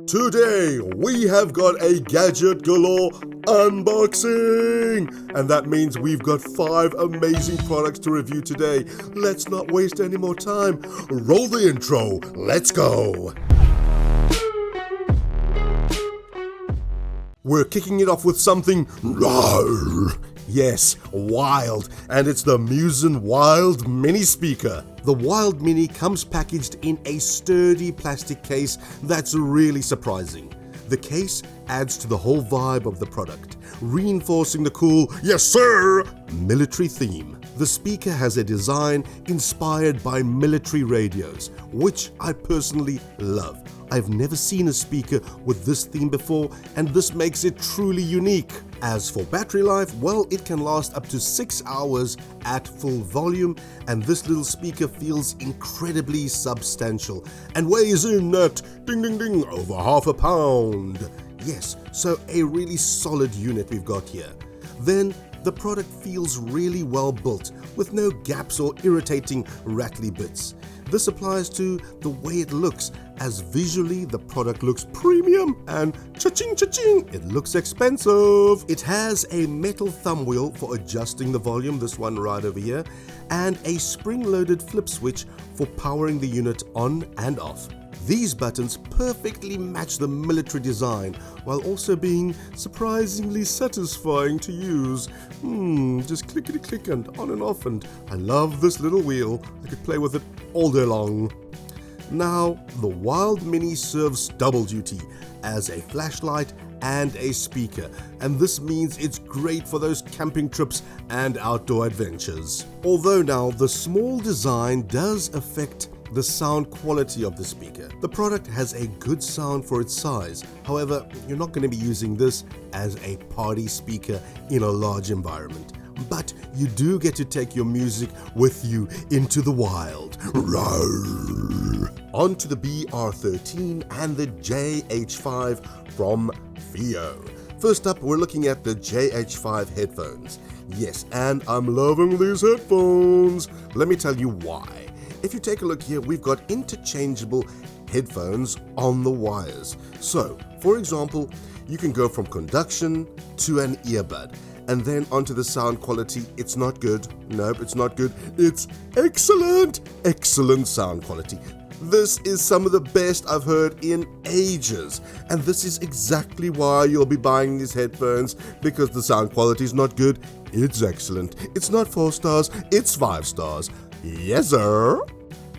Today, we have got a Gadget Galore unboxing! And that means we've got 5 amazing products to review today. Let's not waste any more time. Roll the intro. Let's go! We're kicking it off with something yes, wild, and it's the Muzen Wild Mini Speaker. The Wild Mini comes packaged in a sturdy plastic case that's really surprising. The case adds to the whole vibe of the product, reinforcing the cool, yes sir, military theme. The speaker has a design inspired by military radios, which I personally love. I've never seen a speaker with this theme before, and this makes it truly unique. As for battery life, well, it can last up to 6 hours at full volume, and this little speaker feels incredibly substantial and weighs in at over half a pound. Yes, so a really solid unit we've got here. Then the product feels really well built, with no gaps or irritating rattly bits. This applies to the way it looks, as visually the product looks premium and cha-ching cha-ching, it looks expensive. It has a metal thumb wheel for adjusting the volume, this one right over here, and a spring-loaded flip switch for powering the unit on and off. These buttons perfectly match the military design while also being surprisingly satisfying to use. Just clickety-click and on and off, and I love this little wheel. I could play with it all day long. Now, the Wild Mini serves double duty as a flashlight and a speaker, and this means it's great for those camping trips and outdoor adventures. Although now the small design does affect the sound quality of the speaker. The product has a good sound for its size. However, you're not going to be using this as a party speaker in a large environment. But you do get to take your music with you into the wild. Roar! On to the BR13 and the JH5 from Fio. First up, we're looking at the JH5 Headphones. Yes, and I'm loving these headphones. Let me tell you why. If you take a look here, we've got interchangeable headphones on the wires. So, for example, you can go from conduction to an earbud, and then onto the sound quality. It's not good. Nope, it's not good. It's excellent. Excellent sound quality. This is some of the best I've heard in ages, and this is exactly why you'll be buying these headphones, because the sound quality is not good. It's excellent. It's not 4 stars, it's 5 stars. Yes, sir.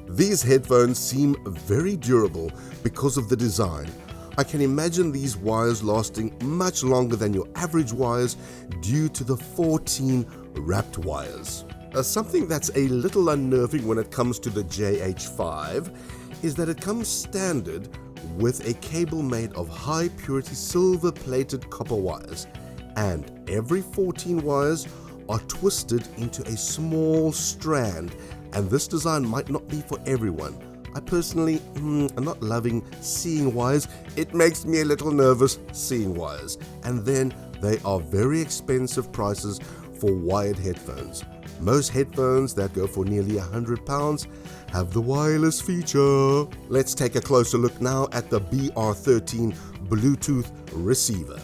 These headphones seem very durable because of the design. I can imagine these wires lasting much longer than your average wires due to the 14 wrapped wires. Something that's a little unnerving when it comes to the JH5 is that it comes standard with a cable made of high purity silver plated copper wires, and every 14 wires are twisted into a small strand, and this design might not be for everyone. I personally am not loving seeing wires. It makes me a little nervous seeing wires. And then they are very expensive prices for wired headphones. Most headphones that go for nearly £100 have the wireless feature. Let's take a closer look now at the BR13 Bluetooth Receiver.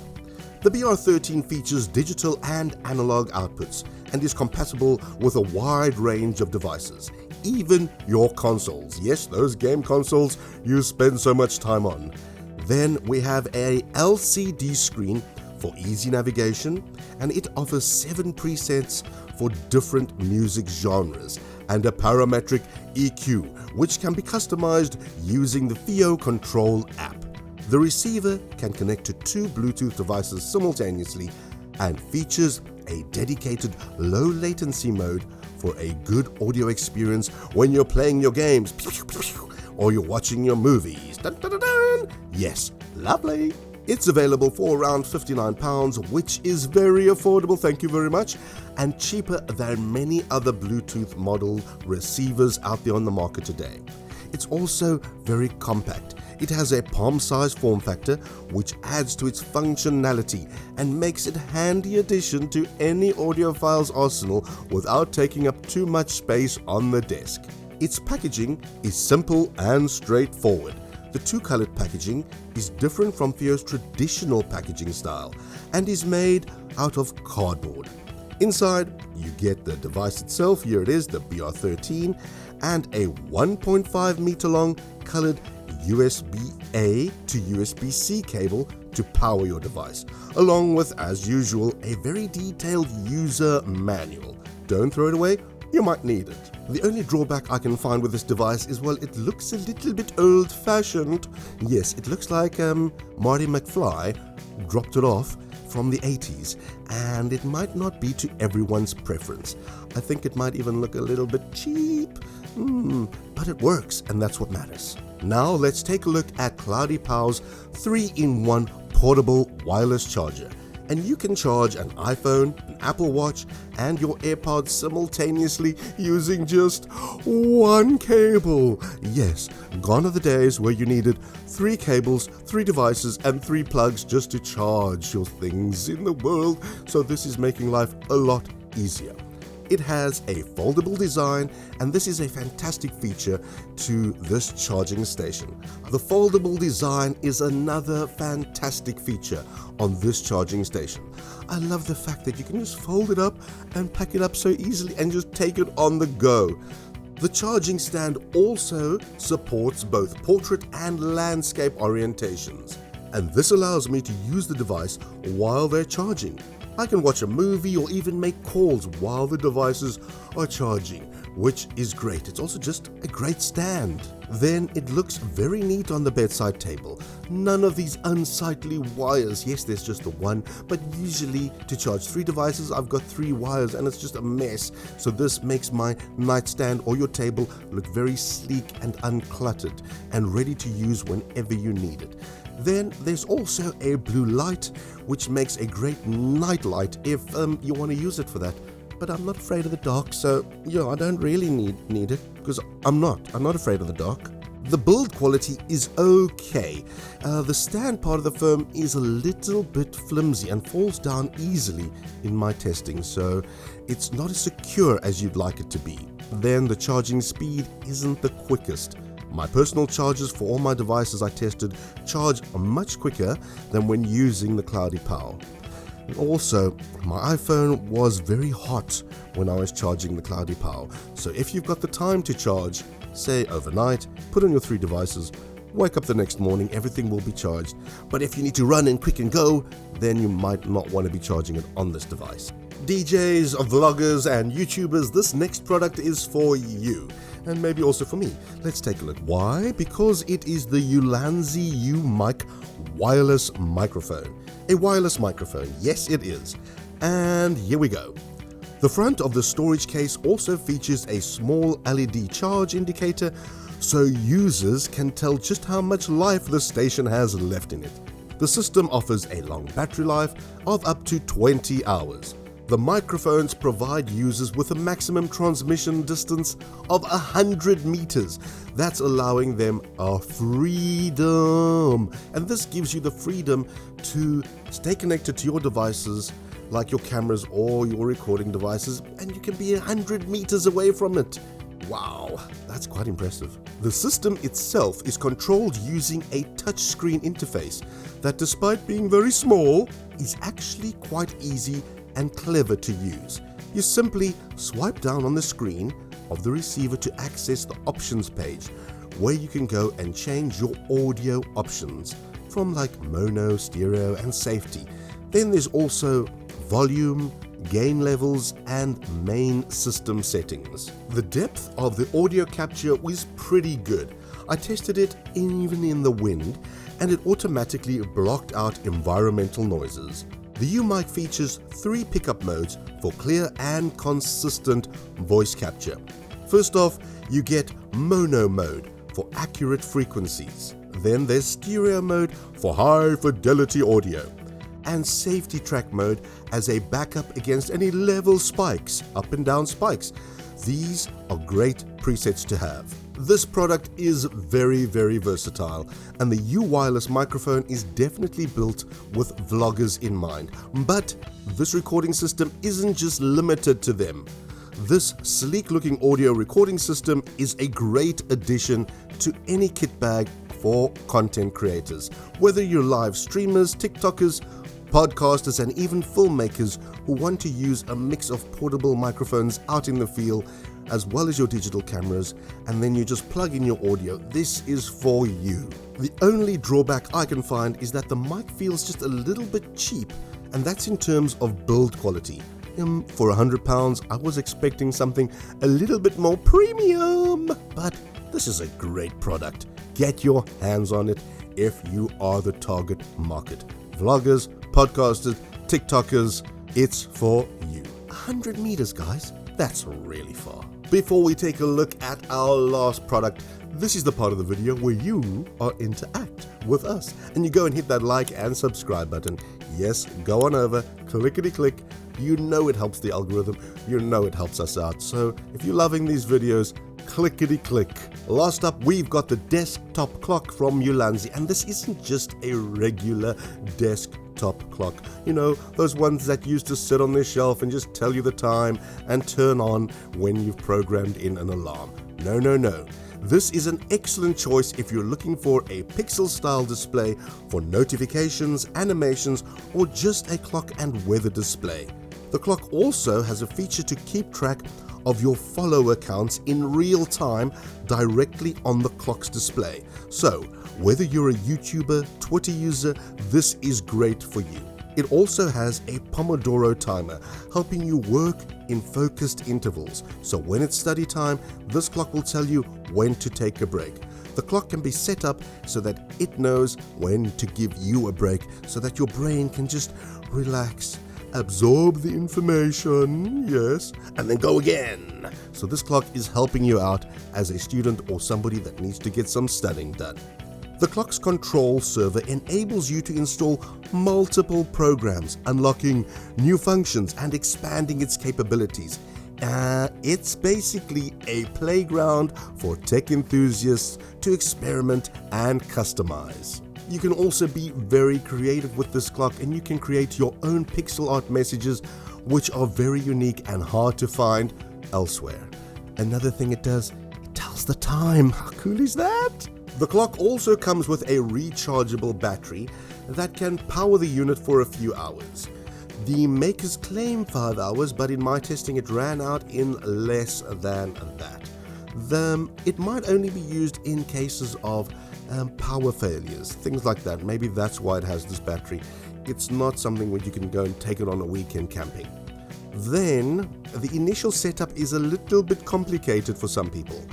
The BR13 features digital and analog outputs and is compatible with a wide range of devices, even your consoles. Yes, those game consoles you spend so much time on. Then we have a LCD screen for easy navigation, and it offers 7 presets for different music genres and a parametric EQ, which can be customized using the Fio Control app. The receiver can connect to 2 Bluetooth devices simultaneously and features a dedicated low latency mode for a good audio experience when you're playing your games or you're watching your movies. Dun, dun, dun, dun. Yes, lovely. It's available for around £59, which is very affordable, thank you very much, and cheaper than many other Bluetooth model receivers out there on the market today. It's also very compact. It has a palm-sized form factor, which adds to its functionality and makes it a handy addition to any audiophile's arsenal without taking up too much space on the desk. Its packaging is simple and straightforward. The two-colored packaging is different from Theo's traditional packaging style and is made out of cardboard. Inside, you get the device itself, here it is, the BR13, and a 1.5 meter long colored USB-A to USB-C cable to power your device, along with, as usual, a very detailed user manual. Don't throw it away, you might need it. The only drawback I can find with this device is, well, it looks a little bit old-fashioned. Yes, it looks like Marty McFly dropped it off from the 80s, and it might not be to everyone's preference. I think it might even look a little bit cheap, but it works, and that's what matters. Now let's take a look at Cloudy Pow's 3-in-1 portable wireless charger. And you can charge an iPhone, an Apple Watch, and your AirPods simultaneously using just one cable. Yes, gone are the days where you needed 3 cables, 3 devices, and 3 plugs just to charge your things in the world. So this is making life a lot easier. It has a foldable design, and this is a fantastic feature to this charging station. The foldable design is another fantastic feature on this charging station. I love the fact that you can just fold it up and pack it up so easily and just take it on the go. The charging stand also supports both portrait and landscape orientations, and this allows me to use the device while they're charging. I can watch a movie or even make calls while the devices are charging, which is great. It's also just a great stand. Then it looks very neat on the bedside table. None of these unsightly wires. Yes, there's just the one, but usually to charge 3 devices, I've got 3 wires and it's just a mess. So this makes my nightstand or your table look very sleek and uncluttered and ready to use whenever you need it. Then there's also a blue light, which makes a great night light if you want to use it for that. But I'm not afraid of the dark, so yeah, I don't really need it, because I'm not afraid of the dark. The build quality is okay. The stand part of the foam is a little bit flimsy and falls down easily in my testing, so it's not as secure as you'd like it to be. Then the charging speed isn't the quickest. My personal chargers for all my devices I tested charge much quicker than when using the Cloudy Pow. And also, my iPhone was very hot when I was charging the Cloudy Pow. So if you've got the time to charge, say overnight, put on your 3 devices, wake up the next morning, everything will be charged. But if you need to run in quick and go, then you might not want to be charging it on this device. DJs, vloggers, and YouTubers, this next product is for you. And maybe also for me. Let's take a look. Why? Because it is the Ulanzi U-Mic wireless microphone. A wireless microphone, yes it is. And here we go. The front of the storage case also features a small LED charge indicator, so users can tell just how much life the station has left in it. The system offers a long battery life of up to 20 hours. The microphones provide users with a maximum transmission distance of 100 meters. That's allowing them a freedom. And this gives you the freedom to stay connected to your devices, like your cameras or your recording devices, and you can be 100 meters away from it. Wow, that's quite impressive. The system itself is controlled using a touchscreen interface that, despite being very small, is actually quite easy and clever to use. You simply swipe down on the screen of the receiver to access the options page, where you can go and change your audio options from like mono, stereo, and safety. Then there's also volume, gain levels, and main system settings. The depth of the audio capture was pretty good. I tested it even in the wind, and it automatically blocked out environmental noises. The U-Mic features 3 pickup modes for clear and consistent voice capture. First off, you get mono mode for accurate frequencies. Then there's stereo mode for high fidelity audio, and safety track mode as a backup against any level spikes, up and down spikes. These are great presets to have. This product is very, very versatile, and the U-Wireless microphone is definitely built with vloggers in mind. But this recording system isn't just limited to them. This sleek looking audio recording system is a great addition to any kit bag for content creators. Whether you're live streamers, TikTokers, podcasters, and even filmmakers who want to use a mix of portable microphones out in the field as well as your digital cameras, and then you just plug in your audio, this is for you. The only drawback I can find is that the mic feels just a little bit cheap, and that's in terms of build quality. For £100, I was expecting something a little bit more premium, but this is a great product. Get your hands on it if you are the target market. Vloggers, podcasters, TikTokers, it's for you. 100 meters, guys. That's really far. Before we take a look at our last product, this is the part of the video where you are interact with us. And you go and hit that like and subscribe button. Yes, go on over, clickety-click. You know it helps the algorithm. You know it helps us out. So if you're loving these videos, clickety-click. Last up, we've got the desktop clock from Ulanzi. And this isn't just a regular desktop clock. You know, those ones that used to sit on the shelf and just tell you the time and turn on when you've programmed in an alarm. No, no, no. This is an excellent choice if you're looking for a pixel-style display for notifications, animations, or just a clock and weather display. The clock also has a feature to keep track of your follow accounts in real time directly on the clock's display. So, whether you're a YouTuber, Twitter user, this is great for you. It also has a Pomodoro Timer, helping you work in focused intervals. So when it's study time, this clock will tell you when to take a break. The clock can be set up so that it knows when to give you a break, so that your brain can just relax, absorb the information, yes, and then go again. So this clock is helping you out as a student or somebody that needs to get some studying done. The clock's control server enables you to install multiple programs, unlocking new functions and expanding its capabilities. It's basically a playground for tech enthusiasts to experiment and customize. You can also be very creative with this clock, and you can create your own pixel art messages, which are very unique and hard to find elsewhere. Another thing it does, it tells the time. How cool is that? The clock also comes with a rechargeable battery that can power the unit for a few hours. The makers claim 5 hours, but in my testing it ran out in less than that. It might only be used in cases of power failures, things like that. Maybe that's why it has this battery. It's not something where you can go and take it on a weekend camping. Then, the initial setup is a little bit complicated for some people.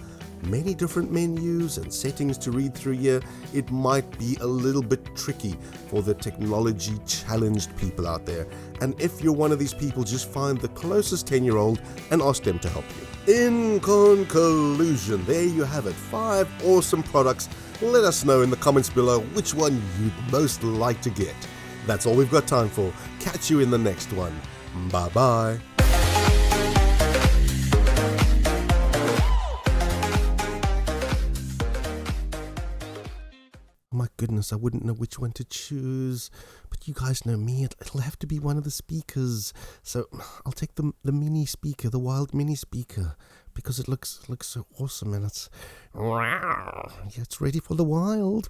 Many different menus and settings to read through here. It might be a little bit tricky for the technology challenged people out there. And if you're one of these people, just find the closest 10-year-old and ask them to help you. In conclusion, there you have it. 5 awesome products. Let us know in the comments below which one you'd most like to get. That's all we've got time for. Catch you in the next one. Bye-bye. My goodness, I wouldn't know which one to choose, but you guys know me, it'll have to be one of the speakers. So I'll take the mini speaker, the Wild Mini Speaker, because it looks so awesome, and it's ready for the wild.